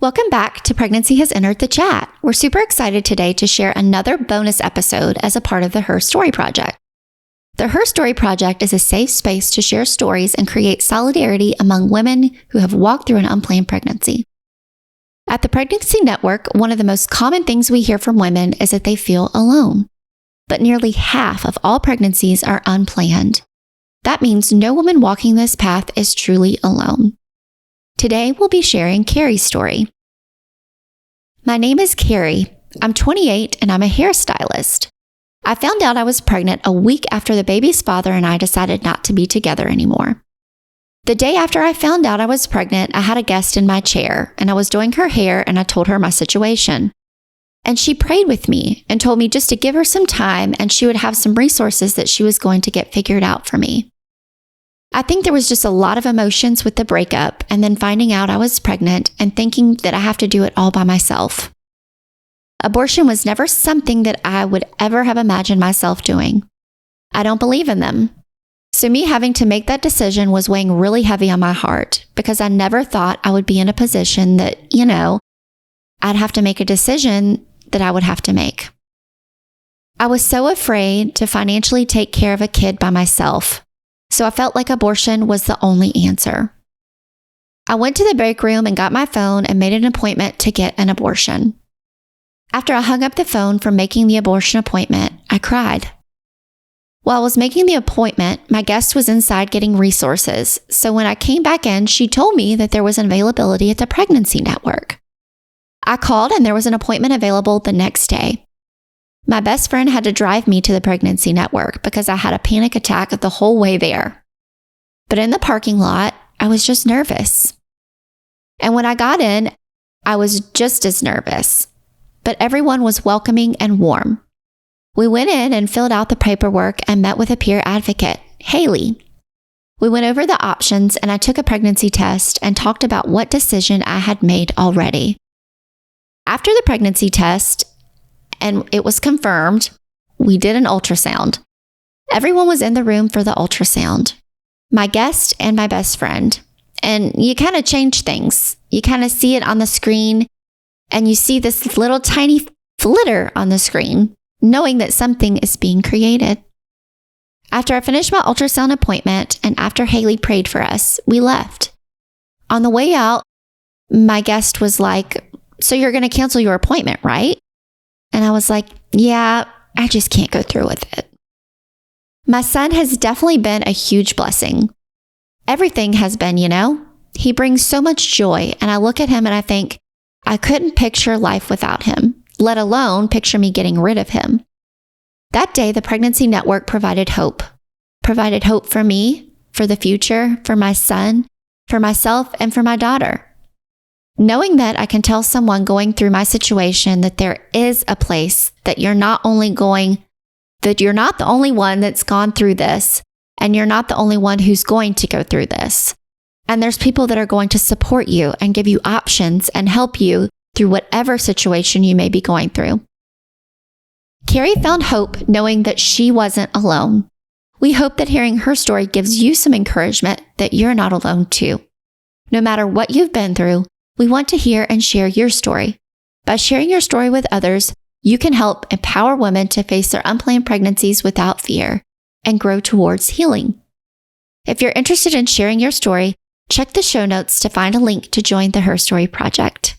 Welcome back to Pregnancy Has Entered the Chat. We're super excited today to share another bonus episode as a part of the Her Story Project. The Her Story Project is a safe space to share stories and create solidarity among women who have walked through an unplanned pregnancy. At the Pregnancy Network, one of the most common things we hear from women is that they feel alone. But nearly half of all pregnancies are unplanned. That means no woman walking this path is truly alone. Today, we'll be sharing Kari's story. My name is Kari. I'm 28 and I'm a hairstylist. I found out I was pregnant a week after the baby's father and I decided not to be together anymore. The day after I found out I was pregnant, I had a guest in my chair and I was doing her hair and I told her my situation. And she prayed with me and told me just to give her some time and she would have some resources that she was going to get figured out for me. I think there was just a lot of emotions with the breakup and then finding out I was pregnant and thinking that I have to do it all by myself. Abortion was never something that I would ever have imagined myself doing. I don't believe in them. So me having to make that decision was weighing really heavy on my heart because I never thought I would be in a position that, I'd have to make a decision that I would have to make. I was so afraid to financially take care of a kid by myself. So I felt like abortion was the only answer. I went to the break room and got my phone and made an appointment to get an abortion. After I hung up the phone from making the abortion appointment, I cried. While I was making the appointment, my guest was inside getting resources. So when I came back in, she told me that there was an availability at the Pregnancy Network. I called and there was an appointment available the next day. My best friend had to drive me to the Pregnancy Network because I had a panic attack the whole way there. But in the parking lot, I was just nervous. And when I got in, I was just as nervous. But everyone was welcoming and warm. We went in and filled out the paperwork and met with a peer advocate, Haley. We went over the options and I took a pregnancy test and talked about what decision I had made already. After the pregnancy test, and it was confirmed, we did an ultrasound. Everyone was in the room for the ultrasound. My guest and my best friend. And you kind of change things. You kind of see it on the screen and you see this little tiny flitter on the screen, knowing that something is being created. After I finished my ultrasound appointment and after Haley prayed for us, we left. On the way out, my guest was like, "So you're going to cancel your appointment, right?" And I was like, "Yeah, I just can't go through with it." My son has definitely been a huge blessing. Everything has been, He brings so much joy, and I look at him and I think, I couldn't picture life without him, let alone picture me getting rid of him. That day, the Pregnancy Network provided hope for me, for the future, for my son, for myself, and for my daughter. Knowing that I can tell someone going through my situation that there is a place that you're not the only one that's gone through this, and you're not the only one who's going to go through this. And there's people that are going to support you and give you options and help you through whatever situation you may be going through. Kari found hope knowing that she wasn't alone. We hope that hearing her story gives you some encouragement that you're not alone too. No matter what you've been through, we want to hear and share your story. By sharing your story with others, you can help empower women to face their unplanned pregnancies without fear and grow towards healing. If you're interested in sharing your story, check the show notes to find a link to join the Her Story Project.